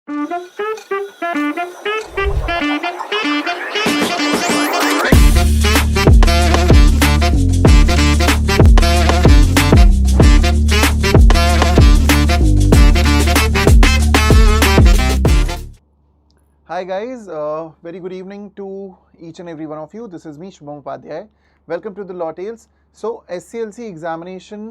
Hi guys, very good evening to each and every one of you. This is me Shubham Upadhyay. Welcome to the Law Tales. So SCLC examination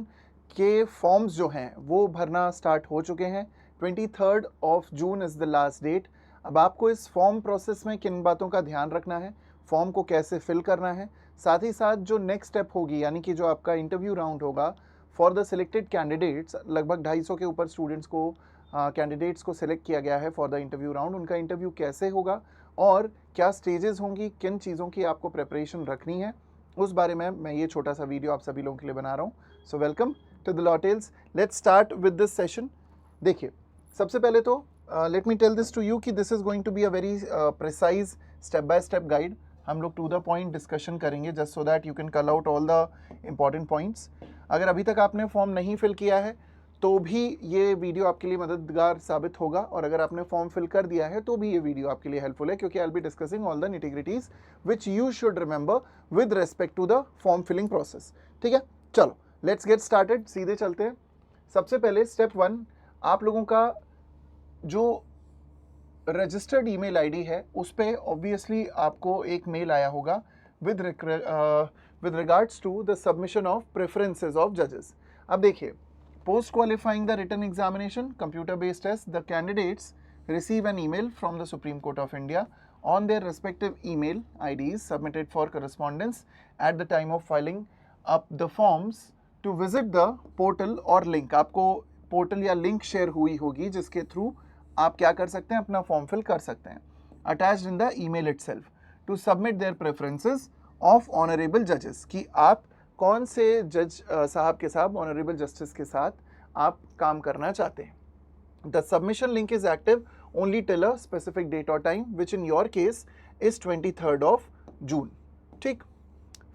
के forms जो हैं वो भरना start हो चुके हैं. 23rd of June is the last date. अब आपको इस फॉर्म प्रोसेस में किन बातों का ध्यान रखना है, फॉर्म को कैसे फिल करना है, साथ ही साथ जो नेक्स्ट स्टेप होगी यानी कि जो आपका इंटरव्यू राउंड होगा फॉर द सिलेक्टेड कैंडिडेट्स, लगभग 250 के ऊपर स्टूडेंट्स को कैंडिडेट्स को सिलेक्ट किया गया है फॉर द इंटरव्यू राउंड. उनका इंटरव्यू कैसे होगा और क्या स्टेजेस होंगी, किन चीज़ों की आपको प्रिपरेशन रखनी है, उस बारे में मैं ये छोटा सा वीडियो आप सभी लोगों के लिए बना रहा हूँ. So welcome to the law tales. Let's start with this session. देखिए, सबसे पहले तो let me tell this to you कि this is going to be a very precise step by step guide. हम लोग टू द पॉइंट डिस्कशन करेंगे just so that you can cull out all the important points. अगर अभी तक आपने form नहीं fill किया है तो भी ये वीडियो आपके लिए मददगार साबित होगा, और अगर आपने फॉर्म फिल कर दिया है तो भी ये वीडियो आपके लिए हेल्पफुल है, क्योंकि I will be discussing all the nitty gritties which you should remember with respect to the form filling process. ठीक है, चलो लेट्स गेट स्टार्टेड. सीधे चलते हैं. सबसे पहले स्टेप 1, आप लोगों का जो रजिस्टर्ड ईमेल आईडी है उस पर ऑब्वियसली आपको एक मेल आया होगा with regards to the submission of preferences of जजेस. अब देखिए, post qualifying the written examination computer based test, the candidates receive an email from the Supreme Court of India on their respective email IDs submitted for correspondence at the time of filing up the forms to visit the portal or link. आपको portal या link share हुई होगी जिसके through आप क्या कर सकते हैं, अपना फॉर्म फिल कर सकते हैं. Attached in the email itself to submit their preferences of honourable जजेस, कि आप कौन से जज साहब के साथ, ऑनरेबल जस्टिस के साथ आप काम करना चाहते हैं. The submission link is active only till a specific date और time which in your case is 23rd of June. ठीक,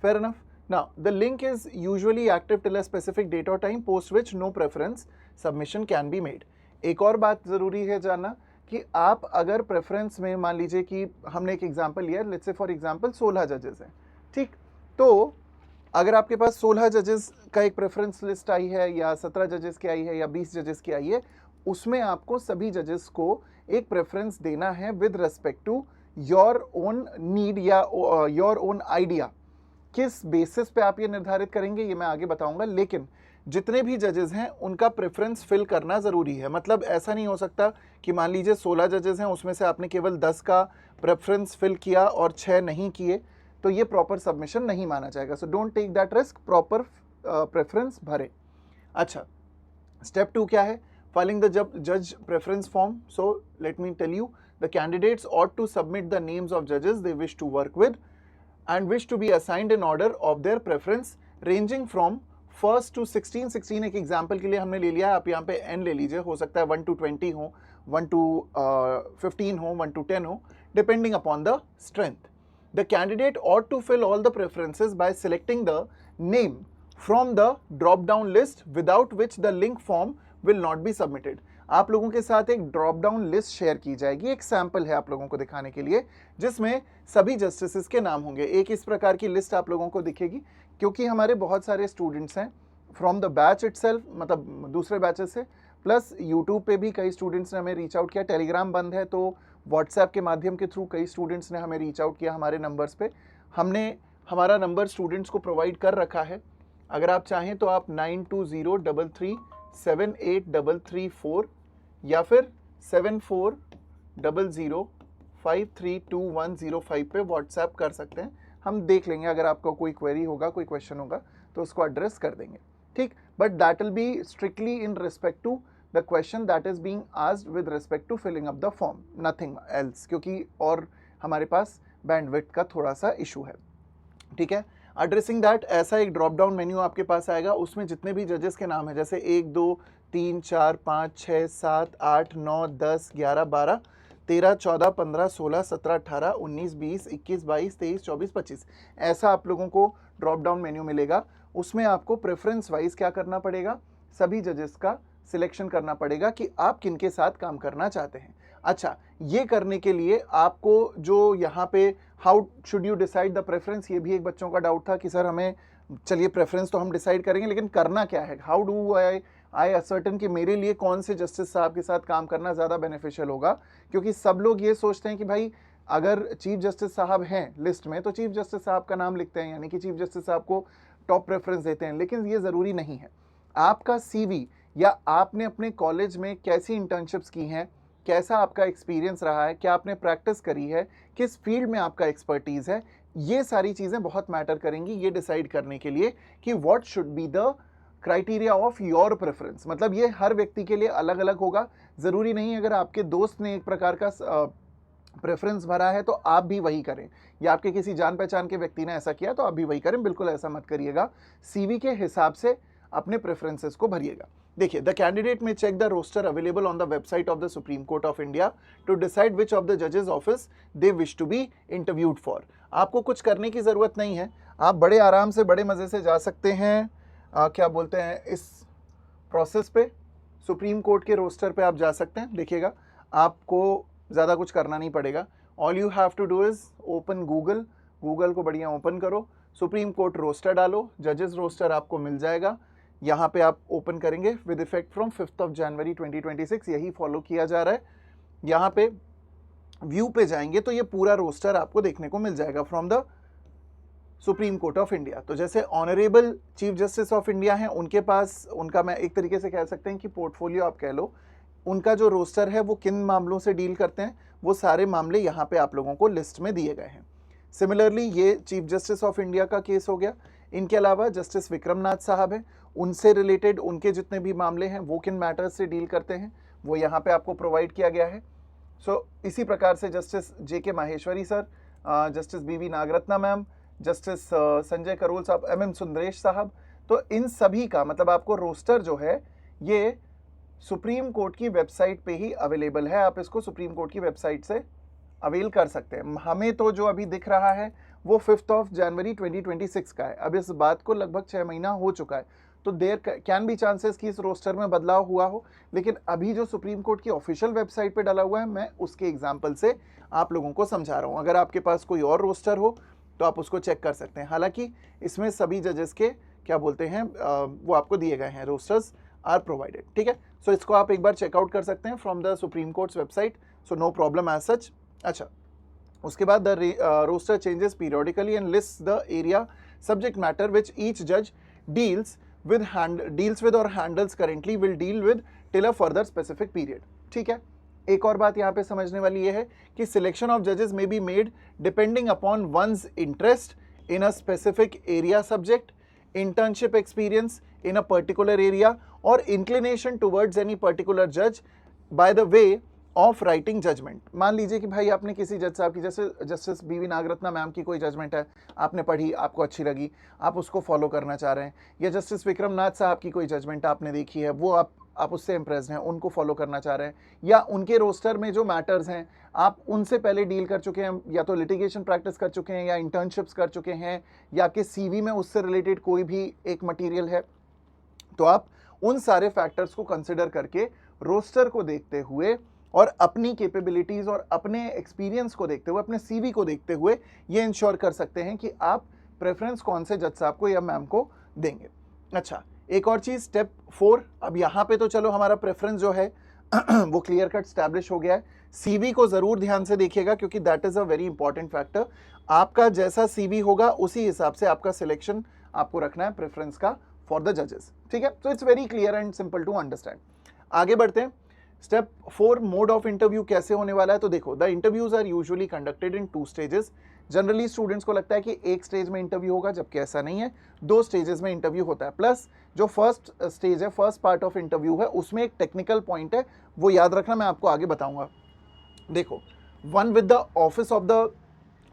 fair enough. Now the link is usually active till a specific date और time post which no preference submission can be made. एक और बात ज़रूरी है जानना कि आप अगर प्रेफरेंस में, मान लीजिए कि हमने एक एग्जाम्पल लिया, लेट्स से फॉर एग्जाम्पल 16 जजेस हैं. ठीक, तो अगर आपके पास 16 जजेस का एक प्रेफरेंस लिस्ट आई है, या 17 जजेस की आई है, या 20 जजेस की आई है, उसमें आपको सभी जजेस को एक प्रेफरेंस देना है with respect to your own need या योर ओन आइडिया. किस बेसिस पे आप ये निर्धारित करेंगे ये मैं आगे बताऊंगा, लेकिन जितने भी जजेस हैं उनका प्रेफरेंस फिल करना ज़रूरी है. मतलब ऐसा नहीं हो सकता कि मान लीजिए 16 जजेस हैं, उसमें से आपने केवल 10 का प्रेफरेंस फिल किया और 6 नहीं किए, तो ये प्रॉपर सबमिशन नहीं माना जाएगा. So don't take that risk, proper preference भरें. अच्छा, स्टेप 2 क्या है? फाइलिंग द जज preference form. So let me tell you, the candidates ought to submit the names of judges they wish to work with and wish to be assigned in order of their preference ranging from 1st to 16. 16 एक example के लिए हमने ले लिया है, आप यहाँ पे n ले लीजिए, हो सकता है 1 to 20 हो, 1 to 15 हो, 1 to 10 हो, depending upon the strength. The candidate ought to fill all the preferences by selecting the name from the drop-down list without which the link form will not be submitted. आप लोगों के साथ एक drop down list share की जाएगी. एक sample है आप लोगों को दिखाने के लिए, जिसमें सभी जस्टिसेस के नाम होंगे. एक इस प्रकार की लिस्ट आप लोगों को दिखेगी, क्योंकि हमारे बहुत सारे स्टूडेंट्स हैं फ्रॉम द बैच इटसेल्फ, मतलब दूसरे बैचेस से, प्लस यूट्यूब पे भी कई स्टूडेंट्स ने हमें रीच आउट किया. टेलीग्राम बंद है तो व्हाट्सएप के माध्यम के थ्रू कई स्टूडेंट्स ने हमें रीच आउट किया हमारे नंबर्स पे. हमने हमारा नंबर स्टूडेंट्स को प्रोवाइड कर रखा है. अगर आप चाहें तो आप 9203378334 या फिर 7400532105 पे व्हाट्सएप कर सकते हैं. हम देख लेंगे, अगर आपका कोई क्वेरी होगा, कोई क्वेश्चन होगा तो उसको एड्रेस कर देंगे. ठीक, but that will be strictly in respect to the question that is being asked with respect to filling up the form, nothing else, क्योंकि और हमारे पास बैंडविड्थ का थोड़ा सा इशू है. ठीक है, एड्रेसिंग दैट, ऐसा एक ड्रॉप डाउन मेन्यू आपके पास आएगा, उसमें जितने भी जजेस के नाम है, जैसे 1 2 3 4 5 6 7 8 9 10 11 12 13 14 15 16 17 18 19 20 21 22 23 24 25, ऐसा आप लोगों को ड्रॉप डाउन मेन्यू मिलेगा. उसमें आपको प्रेफरेंस वाइज क्या करना पड़ेगा, सभी जजेस का सिलेक्शन करना पड़ेगा कि आप किन के साथ काम करना चाहते हैं. अच्छा, ये करने के लिए आपको जो यहाँ पे how should you decide the preference, ये भी एक बच्चों का डाउट था कि सर हमें, चलिए प्रेफरेंस तो हम डिसाइड करेंगे लेकिन करना क्या है, हाउ डू आई असर्टन कि मेरे लिए कौन से जस्टिस साहब के साथ काम करना ज़्यादा बेनिफिशियल होगा। क्योंकि सब लोग ये सोचते हैं कि भाई अगर चीफ जस्टिस साहब हैं लिस्ट में तो चीफ जस्टिस साहब का नाम लिखते हैं, यानी कि चीफ जस्टिस साहब को टॉप प्रेफरेंस देते हैं, लेकिन ये ज़रूरी नहीं है। आपका सीवी या आपने अपने कॉलेज में कैसी इंटर्नशिप्स की हैं, कैसा आपका एक्सपीरियंस रहा है, क्या आपने प्रैक्टिस करी है, किस फील्ड में आपका एक्सपर्टीज़ है, ये सारी चीज़ें बहुत मैटर करेंगी ये डिसाइड करने के लिए कि what should be the criteria of your preference. मतलब ये हर व्यक्ति के लिए अलग अलग होगा। ज़रूरी नहीं अगर आपके दोस्त ने एक प्रकार का प्रेफरेंस भरा है तो आप भी वही करें, या आपके किसी जान पहचान के व्यक्ति ने ऐसा किया तो आप भी वही करें। बिल्कुल ऐसा मत करिएगा, सीवी के हिसाब से अपने प्रेफरेंसेस को भरिएगा। देखिए, the candidate may check the roster available on the website of the supreme Court of India to decide which of the जजेस office they wish to be interviewed for. आपको कुछ करने की ज़रूरत नहीं है, आप बड़े आराम से बड़े मज़े से जा सकते हैं क्या बोलते हैं इस प्रोसेस पे, सुप्रीम कोर्ट के रोस्टर पे आप जा सकते हैं। देखिएगा, आपको ज़्यादा कुछ करना नहीं पड़ेगा। All you have to do is open Google, Google को बढ़िया ओपन करो, सुप्रीम कोर्ट रोस्टर डालो, जजेस रोस्टर आपको मिल जाएगा। यहाँ पे आप ओपन करेंगे विद इफेक्ट फ्रॉम 5 जनवरी 2026, यही फॉलो किया जा रहा है। यहाँ पे व्यू पे जाएंगे तो ये पूरा रोस्टर आपको देखने को मिल जाएगा from the supreme Court of India. तो जैसे honourable chief justice of India हैं, उनके पास उनका, मैं एक तरीके से कह सकते हैं कि पोर्टफोलियो आप कह लो, उनका जो रोस्टर है वो किन मामलों से डील करते हैं, वो सारे मामले यहाँ पे आप लोगों को लिस्ट में दिए गए हैं। सिमिलरली ये चीफ जस्टिस ऑफ इंडिया का केस हो गया। इनके अलावा जस्टिस विक्रमनाथ साहब हैं, उनसे रिलेटेड उनके जितने भी मामले हैं वो किन मैटर्स से डील करते हैं वो यहाँ पे आपको प्रोवाइड किया गया है। इसी प्रकार से justice JK Maheshwari sir, justice BV Nagarathna ma'am, justice Sanjay Karol साहब, MM सुंदरेश साहब, तो इन सभी का मतलब आपको रोस्टर जो है ये सुप्रीम कोर्ट की वेबसाइट पे ही अवेलेबल है। आप इसको सुप्रीम कोर्ट की वेबसाइट से अवेल कर सकते हैं। हमें तो जो अभी दिख रहा है वो 5 जनवरी 2026 का है। अब इस बात को लगभग 6 महीना हो चुका है, तो देर कैन बी चांसेस कि इस रोस्टर में बदलाव हुआ हो, लेकिन अभी जो सुप्रीम कोर्ट की ऑफिशियल वेबसाइट पे डाला हुआ है मैं उसके एग्जाम्पल से आप लोगों को समझा रहा हूँ। अगर आपके पास कोई और रोस्टर हो तो आप उसको चेक कर सकते हैं। हालांकि इसमें सभी जजेस के क्या बोलते हैं वो आपको दिए गए हैं, रोस्टर्स आर प्रोवाइडेड, ठीक है। सो इसको आप एक बार चेकआउट कर सकते हैं from the Supreme Court's website, so no problem as such. अच्छा, उसके बाद the roster changes periodically and list the area subject matter which each जज deals with or handles currently will deal with till a further specific period, ठीक है। एक और बात यहाँ पे समझने वाली ये है कि सिलेक्शन ऑफ जजेस में be made depending upon one's interest in a specific area subject, internship experience in a particular area और इंक्लिनेशन टुवर्ड्स एनी पर्टिकुलर जज by the way of writing judgement. मान लीजिए कि भाई आपने किसी जज साहब की, जैसे जस्टिस BV नागरत्ना मैम की कोई जजमेंट है, आपने पढ़ी, आपको अच्छी लगी, आप उसको फॉलो करना चाह रहे हैं, या जस्टिस विक्रमनाथ साहब की कोई जजमेंट आपने देखी है, वो आप उससे इंप्रेस्ड हैं, उनको फॉलो करना चाह रहे हैं, या उनके रोस्टर में जो मैटर्स हैं आप उनसे पहले डील कर चुके हैं, या तो लिटिगेशन प्रैक्टिस कर चुके हैं या इंटर्नशिप्स कर चुके हैं, या आपके CV में उससे रिलेटेड कोई भी एक मटीरियल है, तो आप उन सारे फैक्टर्स को कंसिडर करके रोस्टर को देखते हुए और अपनी कैपेबिलिटीज़ और अपने एक्सपीरियंस को देखते हुए, अपने CV को देखते हुए ये इंश्योर कर सकते हैं कि आप प्रेफरेंस कौन से जज साहब को या मैम को देंगे। अच्छा, एक और चीज़, स्टेप 4, अब यहाँ पे तो चलो हमारा प्रेफरेंस जो है वो क्लियर कट स्टैब्लिश हो गया है। CV को ज़रूर ध्यान से देखिएगा क्योंकि that is a very important factor. आपका जैसा CV होगा उसी हिसाब से आपका सिलेक्शन आपको रखना है प्रेफरेंस का फॉर द जजेस, ठीक है। तो it's very clear and simple to understand. आगे बढ़ते हैं। स्टेप 4, मोड ऑफ इंटरव्यू कैसे होने वाला है। तो देखो, the interviews are usually conducted in 2 stages. Generally students को लगता है कि एक स्टेज में इंटरव्यू होगा, जबकि ऐसा नहीं है, 2 स्टेजेस में इंटरव्यू होता है। प्लस जो फर्स्ट स्टेज है, फर्स्ट पार्ट ऑफ इंटरव्यू है, उसमें एक टेक्निकल पॉइंट है, वो याद रखना, मैं आपको आगे बताऊंगा। देखो, 1 with the office of the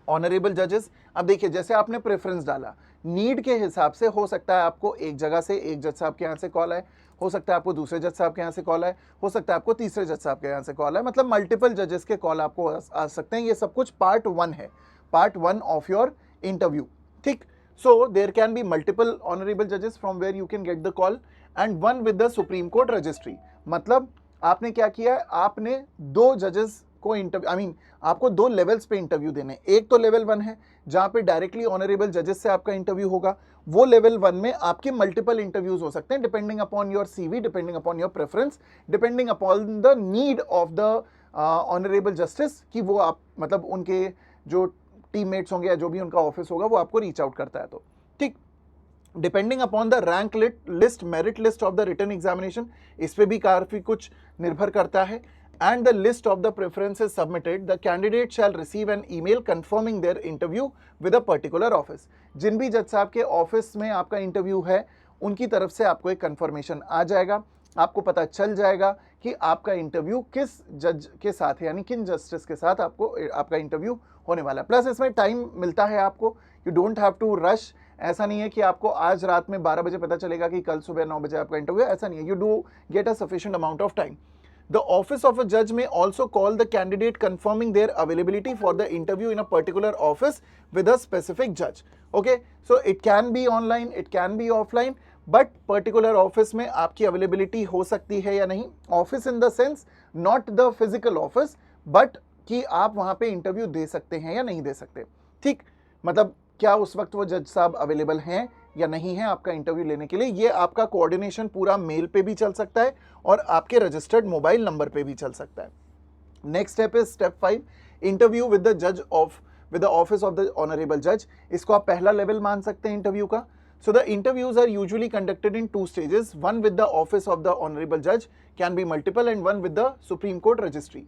honourable जजेस। अब देखिए, जैसे आपने प्रेफरेंस डाला, नीड के हिसाब से हो सकता है आपको एक जगह से एक जज साहब के यहाँ से कॉल आए, हो सकता है आपको दूसरे जज साहब के यहाँ से कॉल आए, हो सकता है आपको तीसरे जज साहब के यहाँ से कॉल आए, मतलब मल्टीपल जजेस के कॉल आपको आ सकते हैं। ये सब कुछ पार्ट 1 है, पार्ट 1 ऑफ योर इंटरव्यू, ठीक। So there can be multiple honourable जजेस from where you can get the call and 1 with the supreme court registry. मतलब आपने क्या किया है, आपने दो जजेस को इंटरव्यू आपको दो लेवल्स पे इंटरव्यू देने। एक तो लेवल 1 है जहां पे डायरेक्टली ऑनरेबल जजेस से आपका इंटरव्यू होगा। वो लेवल 1 में आपके मल्टीपल इंटरव्यूज हो सकते हैं, depending upon your CV, depending upon your preference, depending upon the need of the honourable justice, कि वो आप मतलब उनके जो टीममेट्स होंगे या जो भी उनका ऑफिस होगा वो आपको रीच आउट करता है। तो ठीक, depending upon the rank list, merit list of the written examination, इस पे भी काफी कुछ निर्भर करता है। And the list of the preferences submitted, the candidate shall receive an email confirming their interview with a particular office. जिन भी जज साहब के ऑफिस में आपका इंटरव्यू है उनकी तरफ से आपको एक कंफर्मेशन आ जाएगा, आपको पता चल जाएगा कि आपका इंटरव्यू किस जज के साथ है, यानी किन जस्टिस के साथ आपको आपका इंटरव्यू होने वाला है। प्लस इसमें टाइम मिलता है आपको, you don't have to rush. ऐसा नहीं है कि आपको आज रात में 12 बजे पता चलेगा कि कल सुबह 9 बजे आपका इंटरव्यू है, ऐसा नहीं है। You do get a sufficient amount of time. The office of a judge may also call the candidate confirming their availability for the interview in a particular office with a specific judge. Okay, so it can be online, it can be offline, but particular office में आपकी availability हो सकती है या नहीं। Office in the sense not the physical office, but कि आप वहाँ पे इंटरव्यू दे सकते हैं या नहीं दे सकते। ठीक, मतलब क्या उस वक्त वो जज साहब अवेलेबल हैं या नहीं है आपका इंटरव्यू लेने के लिए। ये आपका कोऑर्डिनेशन पूरा मेल पे भी चल सकता है और आपके रजिस्टर्ड मोबाइल नंबर पे भी चल सकता है। Next step is step 5, interview with the जज of with the office of the honourable जज। इसको आप पहला लेवल मान सकते हैं इंटरव्यू का। So the interviews are usually conducted in two stages, one with the office of the honorable judge, can be multiple, and one with the Supreme Court registry.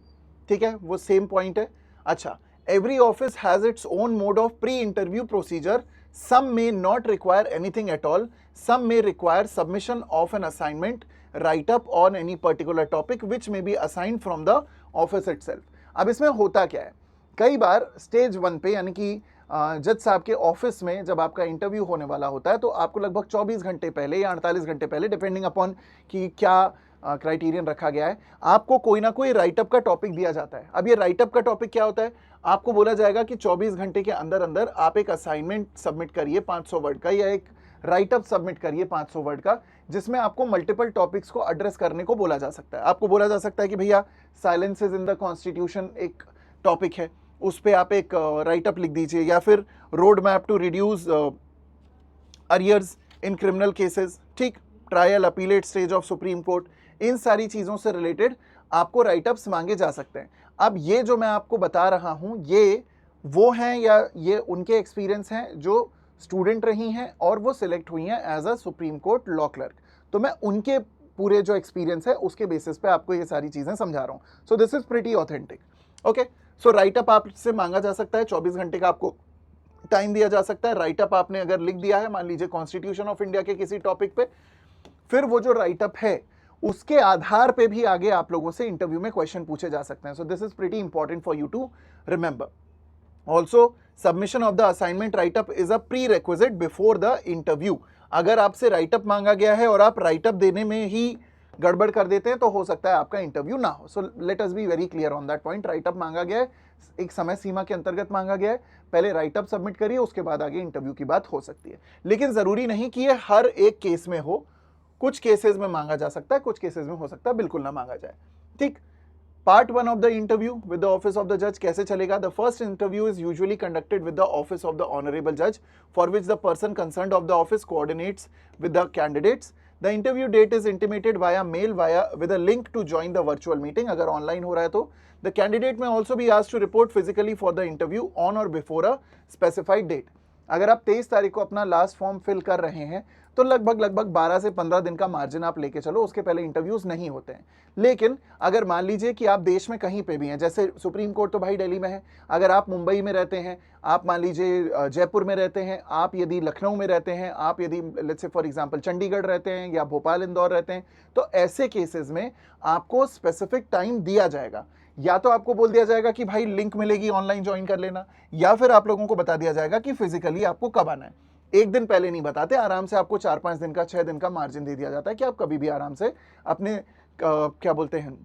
ठीक है, वो सेम पॉइंट है। अच्छा, every office has its own mode of pre-interview procedure. Some may not require anything at all. Some may require submission of an assignment, write-up on any particular topic which may be assigned from the office itself. अब इसमें होता क्या है, कई बार stage 1 पे यानी कि जज साहब के ऑफिस में जब आपका इंटरव्यू होने वाला होता है तो आपको लगभग 24 घंटे पहले या 48 घंटे पहले, डिपेंडिंग अपॉन कि क्या क्राइटेरियन रखा गया है, आपको कोई ना कोई राइटअप का टॉपिक दिया जाता है। अब ये राइटअप का टॉपिक क्या होता है, आपको बोला जाएगा कि 24 घंटे के अंदर अंदर आप एक असाइनमेंट सबमिट करिए 500 वर्ड का, या एक राइटअप सबमिट करिए 500 वर्ड का, जिसमें आपको मल्टीपल टॉपिक्स को एड्रेस करने को बोला जा सकता है। आपको बोला जा सकता है कि भैया साइलेंसेस इन द कॉन्स्टिट्यूशन एक टॉपिक है, उस पर आप एक राइटअप लिख दीजिए, या फिर road map to reduce arrears in criminal cases, ठीक, trial appellate stage of supreme court, इन सारी चीज़ों से रिलेटेड आपको राइटअप्स मांगे जा सकते हैं। अब ये जो मैं आपको बता रहा हूँ ये वो हैं या ये उनके एक्सपीरियंस हैं जो स्टूडेंट रही हैं और वो सिलेक्ट हुई हैं as a Supreme Court law clerk. तो मैं उनके पूरे जो एक्सपीरियंस है उसके बेसिस पे आपको ये सारी चीज़ें समझा रहा हूँ। So this is pretty authentic. Okay, so write up आपसे मांगा जा सकता है, 24 घंटे का आपको टाइम दिया जा सकता है। राइटअप आपने अगर लिख दिया है मान लीजिए कॉन्स्टिट्यूशन ऑफ इंडिया के किसी टॉपिक पे, फिर वो जो राइटअप है उसके आधार पे भी आगे आप लोगों से इंटरव्यू में क्वेश्चन पूछे जा सकते हैं। So this is pretty important for you to remember. Also submission of the assignment write up is a prerequisite before the interview. अगर आपसे राइटअप मांगा गया है और आप राइटअप देने में ही गड़बड़ कर देते हैं तो हो सकता है आपका इंटरव्यू ना हो। So let us be very clear on that point. Write up मांगा गया है, एक समय सीमा के अंतर्गत मांगा गया है, पहले राइटअप सबमिट करिए, उसके बाद आगे इंटरव्यू की बात हो सकती है। लेकिन जरूरी नहीं कि ये हर एक केस में हो, कुछ केसेस में मांगा जा सकता है, कुछ केसेस में हो सकता है बिल्कुल ना मांगा जाए। ठीक, part 1 of the interview with the office of the जज कैसे चलेगा। The first interview is usually conducted with the office of the honourable जज, for which the person concerned of the office coordinates with the candidates. The interview date is intimated via mail via with a link to join the virtual meeting. अगर online हो रहा है तो the candidate may also be asked to report physically for the interview on or before a specified date. अगर आप 23 तारीख को अपना लास्ट फॉर्म फिल कर रहे हैं तो लगभग 12 से 15 दिन का मार्जिन आप लेके चलो, उसके पहले इंटरव्यूज नहीं होते हैं। लेकिन अगर मान लीजिए कि आप देश में कहीं पे भी हैं, जैसे सुप्रीम कोर्ट तो भाई दिल्ली में है, अगर आप मुंबई में रहते हैं, आप मान लीजिए जयपुर में रहते हैं, आप यदि लखनऊ में रहते हैं, आप यदि let's say for example Chandigarh रहते हैं या भोपाल इंदौर रहते हैं, तो ऐसे केसेस में आपको स्पेसिफिक टाइम दिया जाएगा। या तो आपको बोल दिया जाएगा कि भाई लिंक मिलेगी, ऑनलाइन ज्वाइन कर लेना, या फिर आप लोगों को बता दिया जाएगा कि फिजिकली आपको कब आना है। एक दिन पहले नहीं बताते, आराम से आपको 4-5 दिन का 6 दिन का मार्जिन दे दिया जाता है कि आप कभी भी आराम से अपने क्या बोलते हैं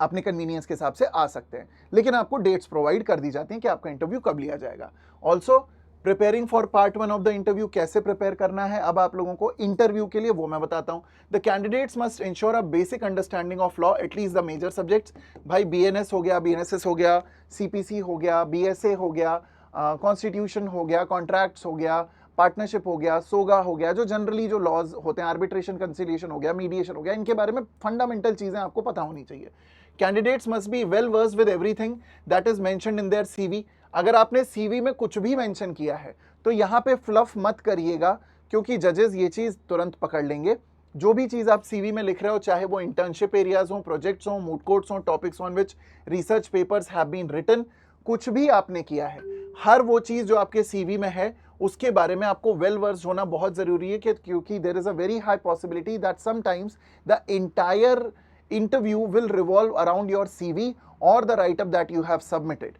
अपने कन्वीनियंस के हिसाब से आ सकते हैं। लेकिन आपको डेट्स प्रोवाइड कर दी जाती हैं कि आपका इंटरव्यू कब लिया जाएगा। Also preparing for part 1 of the interview, कैसे प्रिपेयर करना है अब आप लोगों को इंटरव्यू के लिए, वो मैं बताता हूं। The candidates must ensure a basic understanding of law, at least the major subjects. भाई बीएनएस हो गया, बीएनएसएस हो गया, सीपीसी हो गया, बीएसए हो गया, कॉन्स्टिट्यूशन हो गया, कॉन्ट्रैक्ट्स हो गया, पार्टनरशिप हो गया, सोगा हो गया, जो जनरली जो लॉज होते हैं, आर्बिट्रेशन, कंसिलिएशन हो गया, मीडिएशन हो गया, इनके बारे में फंडामेंटल चीजें आपको पता होनी चाहिए। Candidates must be well versed with everything that is mentioned in their CV. अगर आपने सीवी में कुछ भी मेंशन किया है तो यहाँ पे फ्लफ मत करिएगा, क्योंकि जजेस ये चीज तुरंत पकड़ लेंगे। जो भी चीज आप सीवी में लिख रहे हो, चाहे वो इंटर्नशिप एरियाज हो, प्रोजेक्ट्स हो, मूड कोर्ट्स हो, topics on which research papers have been written, कुछ भी आपने किया है, हर वो चीज जो आपके सीवी में है उसके बारे में आपको वेल वर्स्ड होना बहुत जरूरी है, क्योंकि there is a very high possibility that sometimes the entire interview will revolve around your CV or the write-up that you have submitted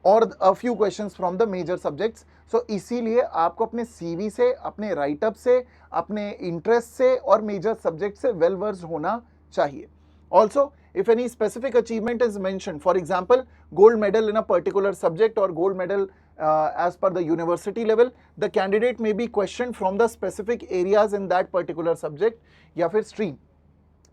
or a few questions from the major subjects. So इसीलिए आपको अपने CV से, अपने write-up से, अपने interest से और major subject से well versed होना चाहिए. Also, if any specific achievement is mentioned, for example, gold medal in a particular subject or gold medal as per the university level, the candidate may be questioned from the specific areas in that particular subject या फिर stream.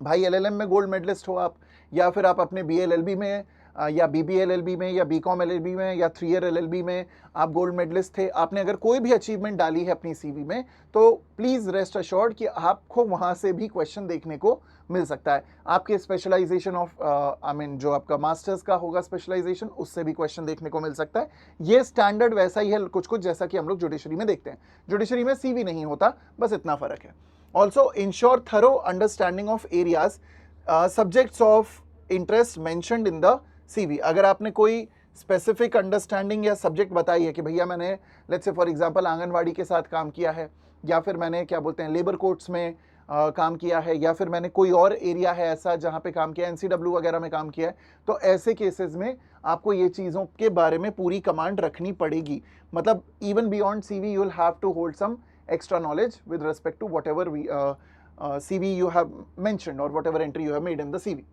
भाई LLM में gold medallist हो आप, या फिर आप अपने बीएलएलबी में या बीबीएलएलबी में या बीकॉम एलएलबी में या 3 ईयर एलएलबी में आप गोल्ड मेडलिस्ट थे, आपने अगर कोई भी अचीवमेंट डाली है अपनी सीवी में, तो प्लीज रेस्ट अश्योर्ड कि आपको वहां से भी क्वेश्चन देखने को मिल सकता है। आपके स्पेशलाइजेशन ऑफ जो आपका मास्टर्स का होगा स्पेशलाइजेशन, उससे भी क्वेश्चन देखने को मिल सकता है। ये स्टैंडर्ड वैसा ही है कुछ कुछ जैसा कि हम लोग जुडिशरी में देखते हैं। जुडिशरी में सीवी नहीं होता, बस इतना फर्क है। Also ensure thorough understanding of areas, subjects of interest mentioned in the CV। अगर आपने कोई स्पेसिफिक अंडरस्टैंडिंग या सब्जेक्ट बताई है कि भैया मैंने let's say for example anganwadi के साथ काम किया है, या फिर मैंने क्या बोलते हैं लेबर कोर्ट्स में काम किया है, या फिर मैंने कोई और एरिया है ऐसा जहाँ पे काम किया है, NCW वगैरह में काम किया है, तो ऐसे केसेस में आपको ये चीज़ों के बारे में पूरी कमांड रखनी पड़ेगी। मतलब even beyond CV you will have to hold some extra knowledge with respect to whatever CV you have mentioned or whatever entry you have made in the CV.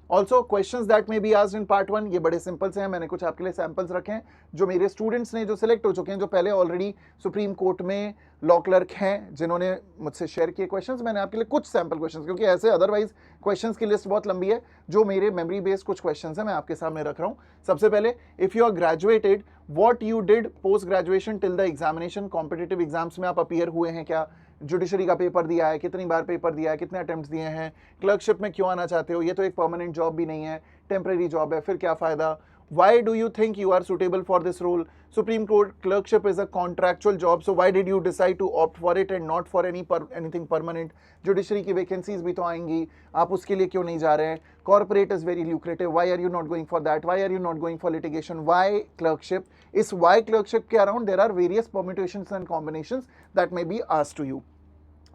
Also questions that may be asked in part 1, ये बड़े simple से हैं, मैंने कुछ आपके लिए samples रखे हैं जो मेरे स्टूडेंट्स ने जो सिलेक्ट हो चुके हैं, जो पहले ऑलरेडी सुप्रीम कोर्ट में लॉ क्लर्क हैं, जिन्होंने मुझसे शेयर किए क्वेश्चंस, मैंने आपके लिए कुछ सैंपल क्वेश्चंस, क्योंकि ऐसे अदरवाइज क्वेश्चंस की लिस्ट बहुत लंबी है, जो मेरे मेमोरी बेस्ड कुछ क्वेश्चंस हैं मैं आपके सामने रख रहा हूँ। सबसे पहले, if you are graduated, what you did post graduation till the examination, competitive exams में आप अपीयर हुए हैं क्या, जुडिशरी का पेपर दिया है, कितनी बार पेपर दिया है, कितने अटेम्प्ट्स दिए हैं, क्लर्कशिप में क्यों आना चाहते हो, ये तो एक परमानेंट जॉब भी नहीं है, टेम्परेरी जॉब है, फिर क्या फायदा, why do you think you are suitable for this role, Supreme Court clerkship is a contractual job, so why did you decide to opt for it and not for anything permanent, judiciary की vacancies भी तो आएंगी, आप उसके लिए क्यों नहीं जा रहे हैं, corporate is very lucrative, why are you not going for that, why are you not going for litigation, why clerkship, इस why clerkship के around there are various permutations and combinations that may be asked to you.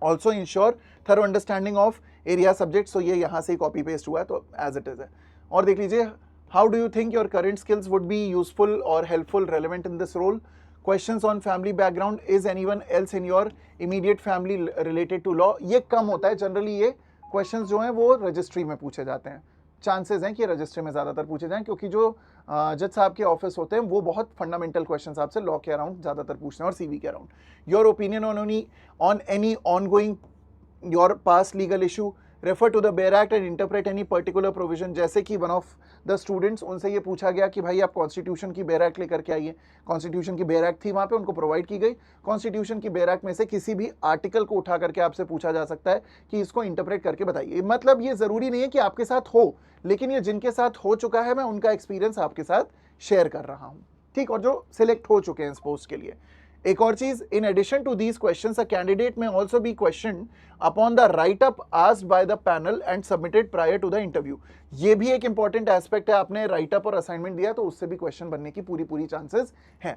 Also ensure thorough understanding of area subjects, so ये यहाँ से copy paste हुआ है तो as it is है। और देख लीजिए, how do you think your current skills would be useful or helpful relevant in this role, questions on family background, is anyone else in your immediate family related to law, ये कम होता है generally, ये questions जो हैं वो registry में पूछे जाते हैं, चांसेस हैं कि रजिस्ट्री में ज़्यादातर पूछे जाएं, क्योंकि जो जज साहब के ऑफिस होते हैं वो बहुत फंडामेंटल क्वेश्चंस आपसे लॉ के अराउंड ज़्यादातर पूछते हैं और सीवी के around. Your opinion on any ongoing your past legal issue, refer to the bare act and interpret any particular provision, जैसे कि वन ऑफ द स्टूडेंट्स, उनसे ये पूछा गया कि भाई आप कॉन्स्टिट्यूशन की बेयर एक्ट लेकर के आइए, कॉन्स्टिट्यूशन की बेयर एक्ट थी वहाँ पे, उनको प्रोवाइड की गई, कॉन्स्टिट्यूशन की बेयर एक्ट में से किसी भी आर्टिकल को उठा करके आपसे पूछा जा सकता है कि इसको इंटरप्रेट करके बताइए। मतलब ये ज़रूरी नहीं है कि आपके साथ हो, लेकिन ये जिनके साथ हो चुका है मैं उनका एक्सपीरियंस आपके साथ शेयर कर रहा हूँ, ठीक, और जो सिलेक्ट हो चुके हैं इस पोस्ट के लिए। एक और चीज, in addition to these questions, a candidate may also be question upon the write up asked by the panel and submitted prior to the interview. ये भी एक इंपॉर्टेंट एस्पेक्ट है, आपने राइट अप और असाइनमेंट दिया तो उससे भी क्वेश्चन बनने की पूरी चांसेस हैं।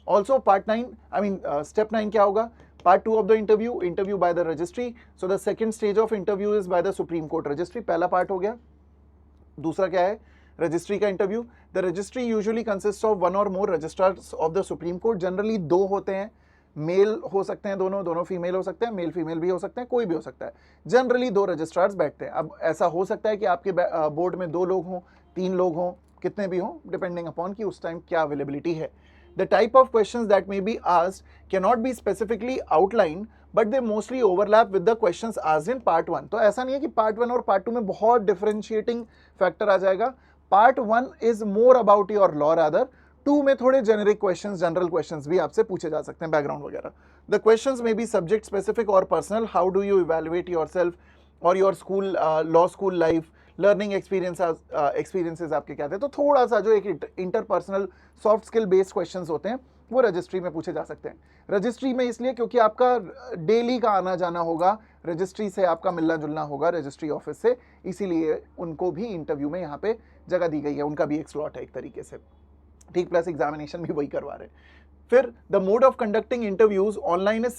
ऑल्सो पार्ट 9 स्टेप 9 क्या होगा, part 2 of the interview by the registry, so the second stage of interview is by the supreme court registry, पहला पार्ट हो गया। दूसरा क्या है, रजिस्ट्री का इंटरव्यू। The registry usually consist of one or more registrars of the supreme court, generally 2 होते हैं, मेल हो सकते हैं, दोनों फीमेल हो सकते हैं, मेल फीमेल भी हो सकते हैं, कोई भी हो सकता है, जनरली 2 रजिस्ट्रार्स बैठते हैं। अब ऐसा हो सकता है कि आपके बोर्ड में 2 लोग हों, 3 लोग हों, कितने भी हों, डिपेंडिंग अपॉन कि उस टाइम क्या अवेलेबिलिटी है। The type of questions that may be asked cannot be specifically outlined, but they mostly overlap with the questions asked in part 1. तो ऐसा नहीं है कि part 1 और part 2 में बहुत differentiating factor आ जाएगा. Part 1 is more about your law rather. 2 में थोड़े generic questions, general questions भी आपसे पूछे जा सकते हैं, background वगैरह. The questions may be subject specific or personal. How do you evaluate yourself or your school law school life, learning experiences आपके क्या थे. तो थोड़ा सा जो एक interpersonal soft skill based questions होते हैं वो रजिस्ट्री में पूछे जा सकते हैं. रजिस्ट्री में इसलिए क्योंकि आपका डेली का आना जाना होगा, रजिस्ट्री से आपका मिलना जुलना होगा रजिस्ट्री ऑफिस से, इसीलिए उनको भी इंटरव्यू में यहाँ पे जगह दी गई है, उनका भी एक स्लॉट है एक तरीके से. ठीक, प्लस एग्जामिनेशन भी वही करवा रहे हैं. फिर the mode of conducting interviews online is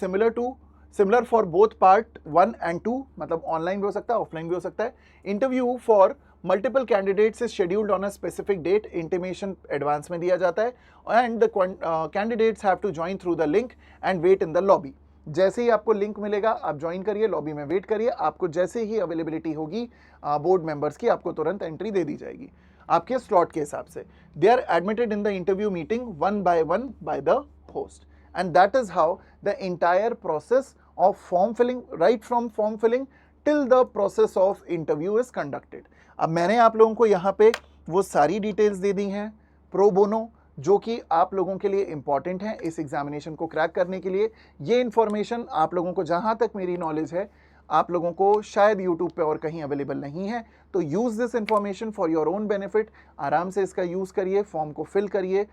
similar for both part 1 and 2, मतलब ऑनलाइन भी हो सकता है, ऑफलाइन भी हो सकता है. Interview for multiple candidates is scheduled on a specific date, intimation advance में दिया जाता है, and the candidates have to join through the link and wait in the lobby. जैसे ही आपको लिंक मिलेगा आप ज्वाइन करिए, लॉबी में वेट करिए, आपको जैसे ही अवेलेबिलिटी होगी बोर्ड मेंबर्स की आपको तुरंत एंट्री दे दी जाएगी आपके स्लॉट के हिसाब से. They are admitted in the interview meeting one by the host, and that is how the entire process of form filling, right from form filling till the process of interview is conducted. अब मैंने आप लोगों को यहाँ पे वो सारी details दे दी हैं प्रो बोनो, जो कि आप लोगों के लिए इंपॉर्टेंट है इस एग्जामिनेशन को क्रैक करने के लिए. ये इंफॉर्मेशन आप लोगों को, जहाँ तक मेरी नॉलेज है, आप लोगों को शायद यूट्यूब पे और कहीं अवेलेबल नहीं है. तो use this information for your own benefit. आराम से इसका यूज़ करिए, फॉर्म को फिल करिए,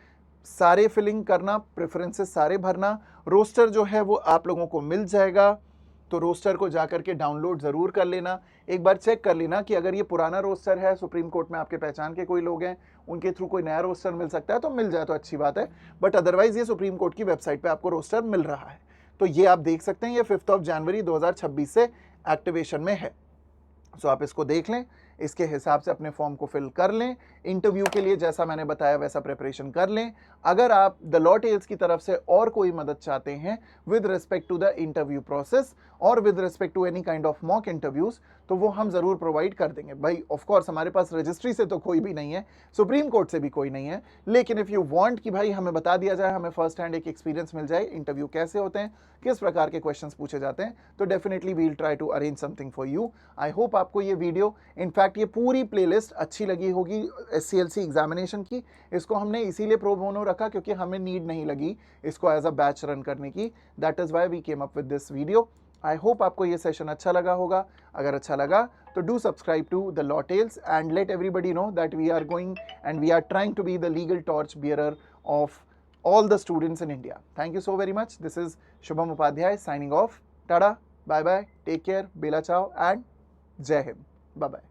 सारे फिलिंग करना, प्रेफरेंसेस सारे भरना. रोस्टर जो है वो आप लोगों को मिल जाएगा, तो रोस्टर को जाकर के डाउनलोड ज़रूर कर लेना. एक बार चेक कर लेना कि अगर ये पुराना रोस्टर है, सुप्रीम कोर्ट में आपके पहचान के कोई लोग हैं, उनके थ्रू कोई नया रोस्टर मिल सकता है तो मिल जाए तो अच्छी बात है, बट अदरवाइज़ ये सुप्रीम कोर्ट की वेबसाइट पे आपको रोस्टर मिल रहा है, तो ये आप देख सकते हैं. ये 5 जनवरी 2026 से एक्टिवेशन में है, सो आप इसको देख लें, इसके हिसाब से अपने फॉर्म को फिल कर लें. इंटरव्यू के लिए जैसा मैंने बताया वैसा प्रिपरेशन कर लें. अगर आप द लॉ टेल्स की तरफ से और कोई मदद चाहते हैं with respect to the interview process और with respect to any kind of mock interviews, तो वो हम ज़रूर प्रोवाइड कर देंगे. भाई ऑफ कोर्स हमारे पास रजिस्ट्री से तो कोई भी नहीं है, सुप्रीम कोर्ट से भी कोई नहीं है, लेकिन इफ़ यू वांट कि भाई हमें बता दिया जाए, हमें फर्स्ट हैंड एक एक्सपीरियंस मिल जाए, इंटरव्यू कैसे होते हैं, किस प्रकार के क्वेश्चंस पूछे जाते हैं, तो definitely we will try to arrange something for you. I hope आपको ये वीडियो, इनफैक्ट ये पूरी प्लेलिस्ट अच्छी लगी होगी SCLC एग्जामिनेशन की. इसको हमने इसीलिए प्रो बोनो रखा क्योंकि हमें नीड नहीं लगी इसको एज अ बैच रन करने की. That is why we came up with this video. I hope आपको ये सेशन अच्छा लगा होगा. अगर अच्छा लगा तो do subscribe to the law Tales and let everybody know that we are going and we are trying to be the legal torch bearer of all the students in India. Thank you so very much. This is Shubham Upadhyay signing off. Tada, bye bye, take care, Bela Chao and Jai Hind. Bye bye.